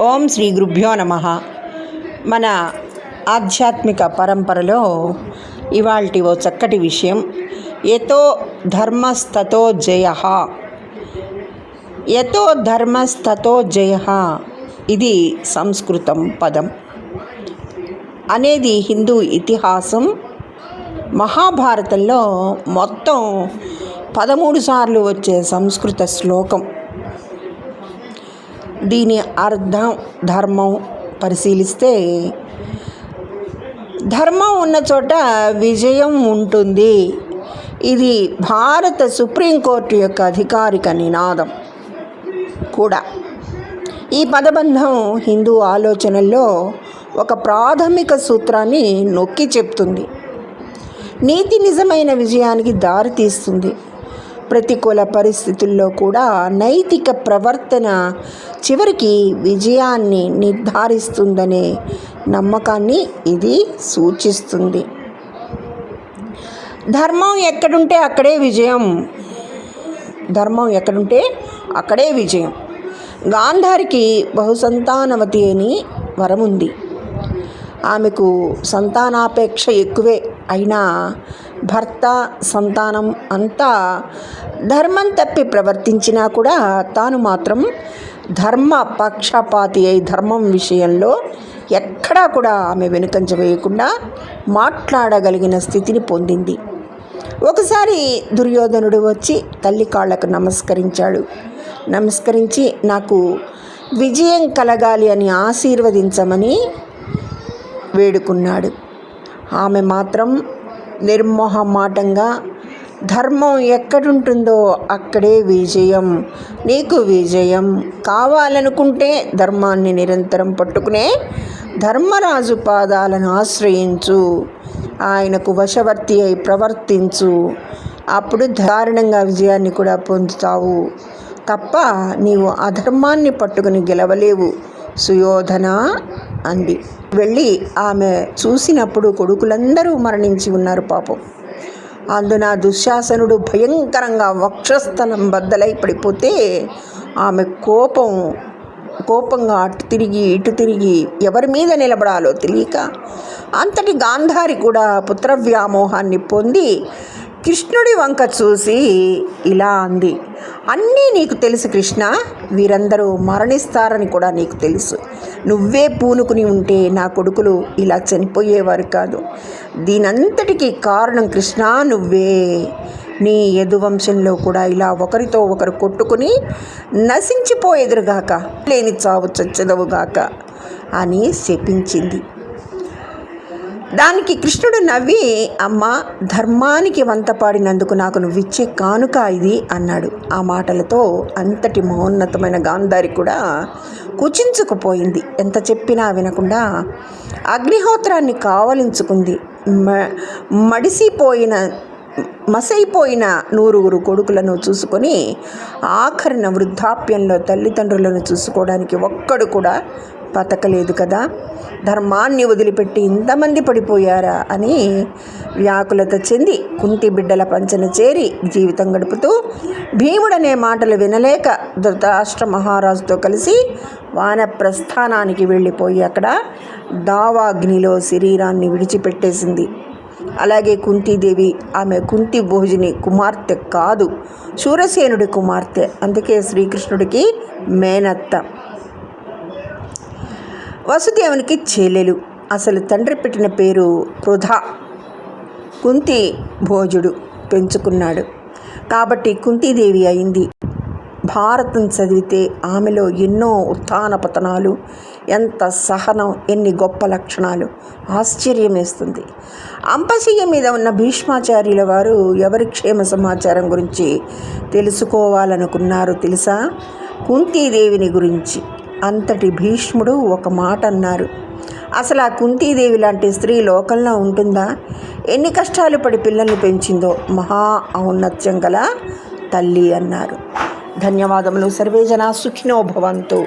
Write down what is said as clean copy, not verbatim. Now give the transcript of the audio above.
ఓం శ్రీ గురుభ్యో నమః. మన ఆధ్యాత్మిక పరంపరలో ఇవాల్టి ఓ చక్కటి విషయం, యతో ధర్మస్తతో జయః. యతో ధర్మస్తతో జయః ఇది సంస్కృతం పదం అనేది హిందూ ఇతిహాసం. మహాభారతంలో మొత్తం 13 సార్లు వచ్చే సంస్కృత శ్లోకం. దీని అర్థం ధర్మం పరిశీలిస్తే, ధర్మం ఉన్న చోట విజయం ఉంటుంది. ఇది భారత సుప్రీంకోర్టు యొక్క అధికారిక నినాదం కూడా. ఈ పదబంధం హిందూ ఆలోచనల్లో ఒక ప్రాథమిక సూత్రాన్ని నొక్కి చెప్తుంది. నీతి నిజమైన విజయానికి దారితీస్తుంది. ప్రతికూల పరిస్థితుల్లో కూడా నైతిక ప్రవర్తన చివరికి విజయాన్ని నిర్ధారిస్తుందనే నమ్మకాన్ని ఇది సూచిస్తుంది. ధర్మం ఎక్కడుంటే అక్కడే విజయం. ధర్మం ఎక్కడుంటే అక్కడే విజయం. గాంధారికి బహుసంతానవతి అని వరం ఉంది. ఆమెకు సంతానాపేక్ష ఎక్కువే. అయినా భర్త, సంతానం అంతా ధర్మం తప్పి ప్రవర్తించినా కూడా తాను మాత్రం ధర్మ పక్షపాతి అయి ధర్మం విషయంలో ఎక్కడా కూడా ఆమె వెనుకంజ వేయకుండా మాట్లాడగలిగిన స్థితిని పొందింది. ఒకసారి దుర్యోధనుడు వచ్చి తల్లి కాళ్లకు నమస్కరించి నాకు విజయం కలగాలి అని ఆశీర్వదించమని వేడుకున్నాడు. ఆమె మాత్రం నిర్మోహమాటంగా, ధర్మం ఎక్కడుంటుందో అక్కడే విజయం, నీకు విజయం కావాలనుకుంటే ధర్మాన్ని నిరంతరం పట్టుకునే ధర్మరాజు పాదాలను ఆశ్రయించు, ఆయనకు వశవర్తి అయి ప్రవర్తించు, అప్పుడు దారుణంగా విజయాన్ని కూడా పొందుతావు తప్ప నీవు అధర్మాన్ని పట్టుకుని గెలవలేవు సుయోధన అంది. వెళ్ళి ఆమె చూసినప్పుడు కొడుకులందరూ మరణించి ఉన్నారు పాపం. అందున దుశ్శాసనుడు భయంకరంగా వక్షస్థలం బద్దలై పడిపోతే ఆమె కోపంగా అటు తిరిగి ఇటు తిరిగి ఎవరి మీద నిలబడాలో తెలియక అంతటి గాంధారి కూడా పుత్రవ్యామోహాన్ని పొంది కృష్ణుడి వంక చూసి ఇలా అంది, అన్నీ నీకు తెలుసు కృష్ణ, వీరందరూ మరణిస్తారని కూడా నీకు తెలుసు. నువ్వే పూనుకుని ఉంటే నా కొడుకులు ఇలా చనిపోయేవారు కాదు. దీనంతటికీ కారణం కృష్ణ నువ్వే. నీ యదువంశంలో కూడా ఇలా ఒకరితో ఒకరు కొట్టుకుని నశించిపోయేదురుగాక, లేని చావు చచ్చదవుగాక అని శపించింది. దానికి కృష్ణుడు నవ్వి, అమ్మ, ధర్మానికి వంతపాడినందుకు నాకు నువ్విచ్చే కానుక ఇది అన్నాడు. ఆ మాటలతో అంతటి మహోన్నతమైన గాంధారి కూడా కుచించుకుపోయింది. ఎంత చెప్పినా వినకుండా అగ్నిహోత్రాన్ని కావలించుకుంది. మసైపోయిన 100 కొడుకులను చూసుకొని ఆఖరిన వృద్ధాప్యంలో తల్లిదండ్రులను చూసుకోవడానికి ఒక్కడు కూడా బతకలేదు కదా, ధర్మాన్ని వదిలిపెట్టి ఇంతమంది పడిపోయారా అని వ్యాకులత చెంది కుంతి బిడ్డల పంచన చేరి జీవితం గడుపుతూ భీముడనే మాటలు వినలేక ధృతరాష్ట్ర మహారాజుతో కలిసి వానప్రస్థానానికి వెళ్ళిపోయి అక్కడ దావాగ్నిలో శరీరాన్ని విడిచిపెట్టేసింది. అలాగే కుంతీదేవి, ఆమె కుంతి భోజిని కుమార్తె కాదు, శూరసేనుడి కుమార్తె. అందుకే శ్రీకృష్ణుడికి మేనత్త. వసుదేవునికి చెల్లెలు. అసలు తండ్రి పెట్టిన పేరు పృథ. కుంతి భోజుడు పెంచుకున్నాడు కాబట్టి కుంతీదేవి అయింది. భారతం చదివితే ఆమెలో ఎన్నో ఉత్థాన పతనాలు, ఎంత సహనం, ఎన్ని గొప్ప లక్షణాలు, ఆశ్చర్యం వేస్తుంది. అంపశయ్య మీద ఉన్న భీష్మాచార్యుల వారు ఎవరి క్షేమ సమాచారం గురించి తెలుసుకోవాలనుకున్నారు తెలుసా? కుంతీదేవిని గురించి. అంతటి భీష్ముడు ఒక మాట అన్నారు, అసలు ఆ కుంతీదేవి లాంటి స్త్రీ లోకంలో ఉంటుందా? ఎన్ని కష్టాలు పడి పిల్లల్ని పెంచిందో, మహా ఔన్నత్యం గల తల్లి అన్నారు. ధన్యవాదములు. సర్వే జనా సుఖినో భవంతు.